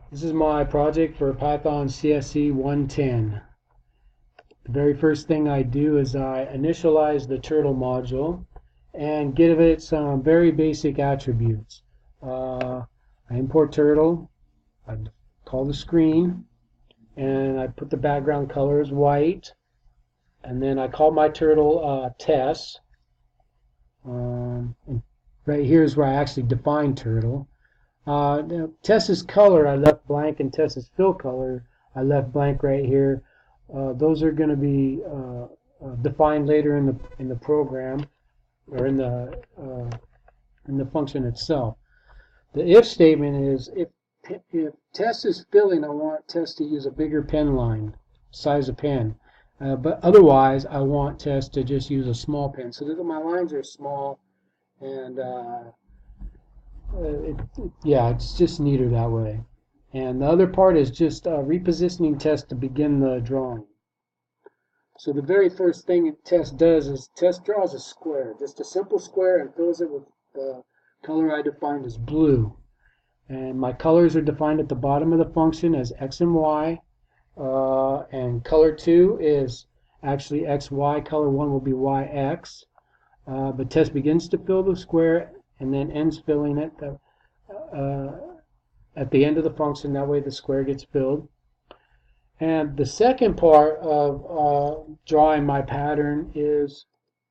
This is my project for Python CSE 110. The very first thing I do is I initialize the turtle module and give it some very basic attributes. I import turtle, I call the screen, and I put the background color as white, and then I call my turtle Tess. Right here is where I actually define turtle. Tess's color I left blank, and Tess's fill color I left blank right here. Those are going to be defined later in the program, or in the function itself. The if statement is if Tess is filling, I want Tess to use a bigger pen line, size of pen. But otherwise, I want Tess to just use a small pen, so that my lines are small, and yeah, it's just neater that way. And the other part is just repositioning Tess to begin the drawing. So the very first thing Tess does is Tess draws a square, just a simple square, and fills it with the color I defined as blue. And my colors are defined at the bottom of the function as x and y. And color 2 is actually xy. Color 1 will be yx. But Tess begins to fill the square and then ends filling it at the end of the function. That way the square gets filled. And the second part of drawing my pattern is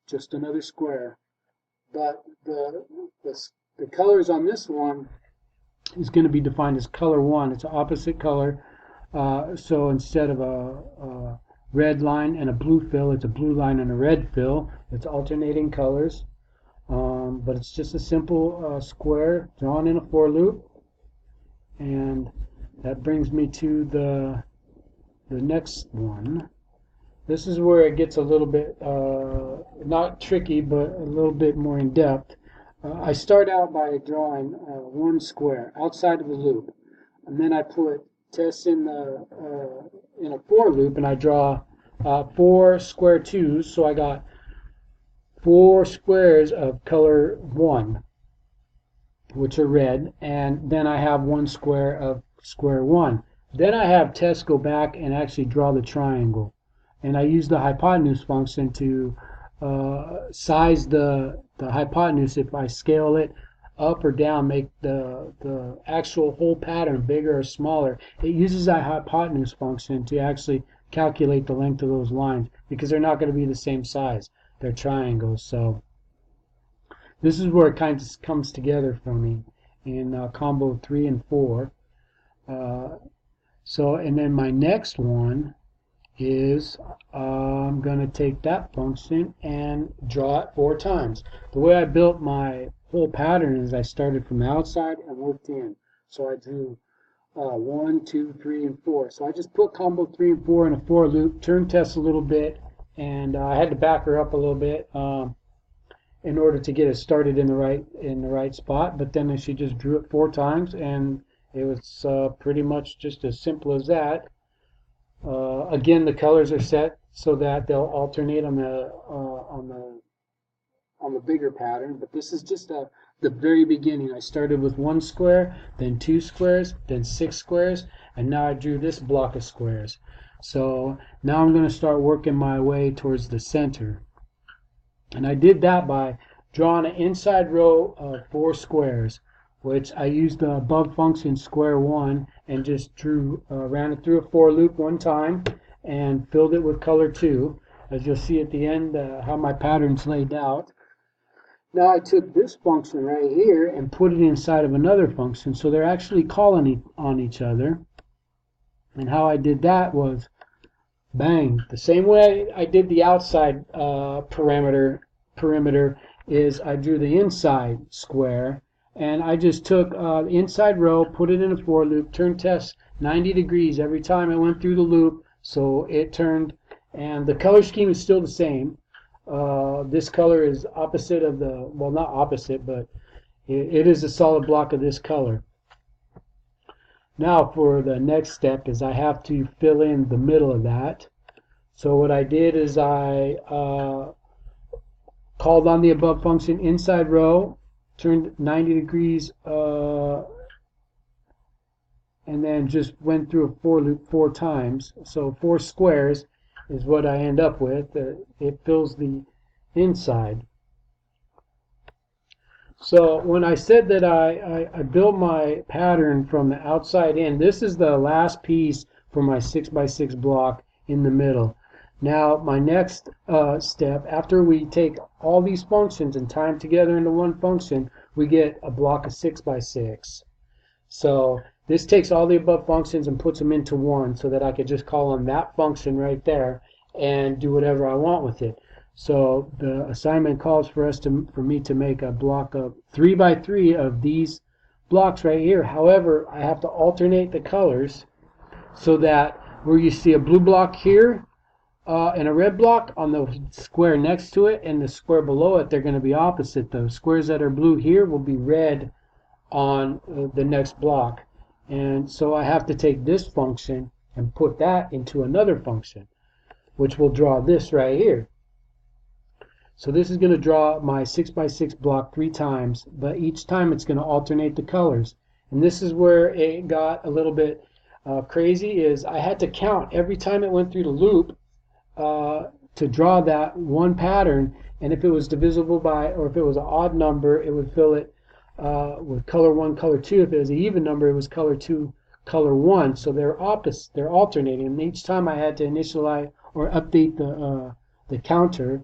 just another square. But the colors on this one is going to be defined as color 1. It's an opposite color. So instead of a red line and a blue fill, it's a blue line and a red fill. It's alternating colors. But it's just a simple square drawn in a for loop. And that brings me to the next one. This is where it gets a little bit, not tricky, but a little bit more in depth. I start out by drawing one square outside of the loop, and then I put Tess in a for loop, and I draw 4 square 2s, so I got 4 squares of color 1, which are red, and then I have 1 square of square 1. Then I have Tess go back and actually draw the triangle. And I use the hypotenuse function to size the hypotenuse. If I scale it up or down, make the actual whole pattern bigger or smaller, it uses that hypotenuse function to actually calculate the length of those lines, because they're not going to be the same size. They're triangles. So this is where it kind of comes together for me in combo 3 and 4. And then my next one is I'm going to take that function and draw it 4 times. The way I built my whole pattern is I started from the outside and worked in. So I drew 1, 2, 3, and 4. So I just put combo 3 and 4 in a for loop, turned Tess a little bit, and I had to back her up a little bit in order to get it started in the right spot. But then she just drew it 4 times, and it was pretty much just as simple as that. Again, the colors are set so that they'll alternate on the bigger pattern. But this is just the very beginning. I started with 1 square, then 2 squares, then 6 squares, and now I drew this block of squares. So now I'm going to start working my way towards the center. And I did that by drawing an inside row of 4 squares, which I used the above function square 1 and just ran it through a for loop 1 time and filled it with color 2. As you'll see at the end how my pattern's laid out. Now I took this function right here and put it inside of another function, so they're actually calling on each other. And how I did that was, bang, the same way I did the outside perimeter is I drew the inside square, and I just took the inside row, put it in a for loop, turned Tess 90 degrees every time it went through the loop, so it turned, and the color scheme is still the same. This color is opposite of well, not opposite, but it is a solid block of this color. Now for the next step is I have to fill in the middle of that. So what I did is I called on the above function inside row, turned 90 degrees and then just went through a for loop 4 times. So 4 squares is what I end up with. It fills the inside. So when I said that I built my pattern from the outside in, this is the last piece for my 6x6 block in the middle. Now my next step, after we take all these functions and tie them together into one function, we get a block of 6x6. So this takes all the above functions and puts them into one, so that I could just call on that function right there and do whatever I want with it. So the assignment calls for me to make a block of 3x3 of these blocks right here. However, I have to alternate the colors so that where you see a blue block here and a red block on the square next to it and the square below it, they're going to be opposite. The squares that are blue here will be red on the next block. And so I have to take this function and put that into another function, which will draw this right here. So this is going to draw my 6x6 block 3 times, but each time it's going to alternate the colors. And this is where it got a little bit crazy, is I had to count every time it went through the loop to draw that one pattern, and if it was divisible by, or if it was an odd number, it would fill it with color 1, color 2. If it was an even number, it was color 2, color 1. So they're opposite, they're alternating. And each time I had to initialize or update the counter.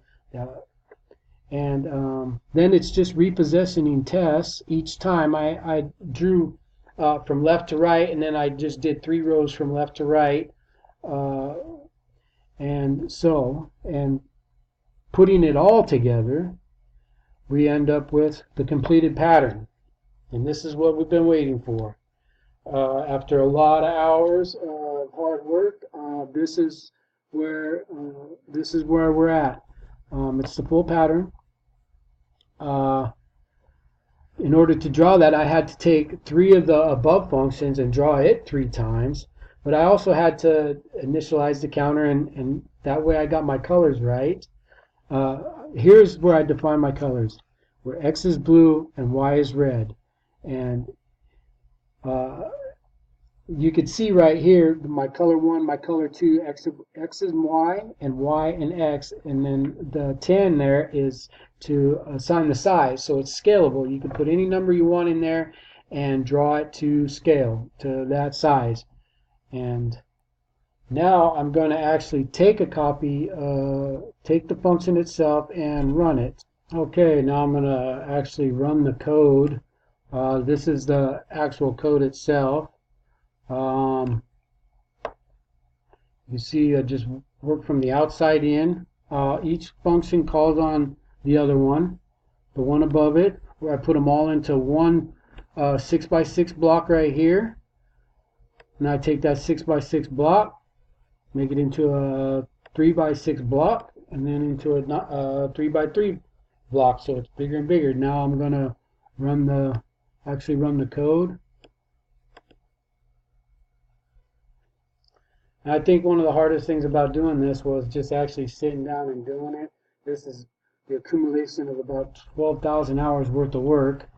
Then it's just repositioning tests. Each time I drew from left to right, and then I just did 3 rows from left to right. And putting it all together, we end up with the completed pattern. And this is what we've been waiting for. After a lot of hours of hard work, this is where we're at. It's the full pattern. In order to draw that, I had to take 3 of the above functions and draw it 3 times. But I also had to initialize the counter, and that way I got my colors right. Here's where I define my colors, where X is blue and Y is red. And you can see right here my color 1, my color 2, X and Y and X, and then the 10 there is to assign the size, so it's scalable. You can put any number you want in there and draw it to scale to that size. And now I'm going to actually take a copy, take the function itself and run it. Okay, now I'm going to actually run the code. This is the actual code itself. You see, I just work from the outside in. Each function calls on the other one, the one above it, where I put them all into one 6x6 block right here. And I take that 6x6 block, make it into a 3x6 block, and then into a 3x3 block, so it's bigger and bigger. Now I'm going to run the code. And I think one of the hardest things about doing this was just actually sitting down and doing it. This is the accumulation of about 12,000 hours worth of work.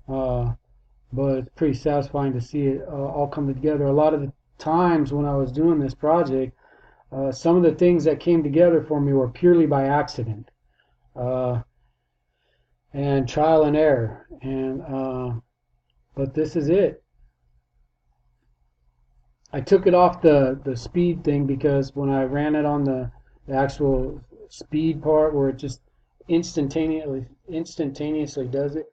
But it's pretty satisfying to see it all come together. A lot of the times when I was doing this project, some of the things that came together for me were purely by accident and trial and error. But this is it. I took it off the speed thing because when I ran it on the actual speed part, where it just instantaneously does it,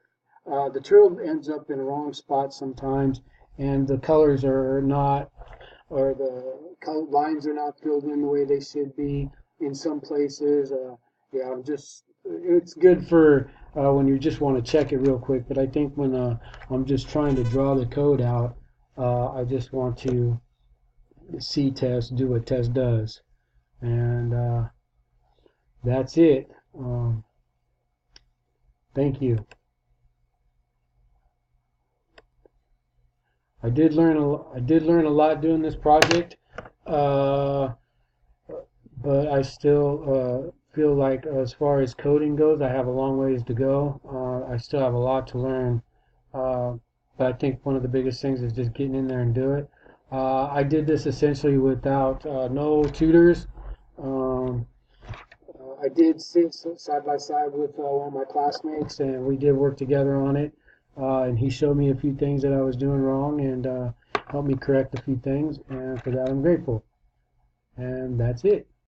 the turtle ends up in the wrong spot sometimes, and the colors are not, or the color lines are not filled in the way they should be in some places. Yeah, it's good for when you just want to check it real quick. But I think when I'm just trying to draw the code out, I just want to see test, do what test does, and that's it. Thank you. I did learn a lot doing this project, but I still feel like as far as coding goes, I have a long ways to go. I still have a lot to learn, but I think one of the biggest things is just getting in there and do it. I did this essentially without no tutors. Um, I did sit side by side with one of my classmates, and we did work together on it. And he showed me a few things that I was doing wrong, and helped me correct a few things, and for that I'm grateful. And that's it.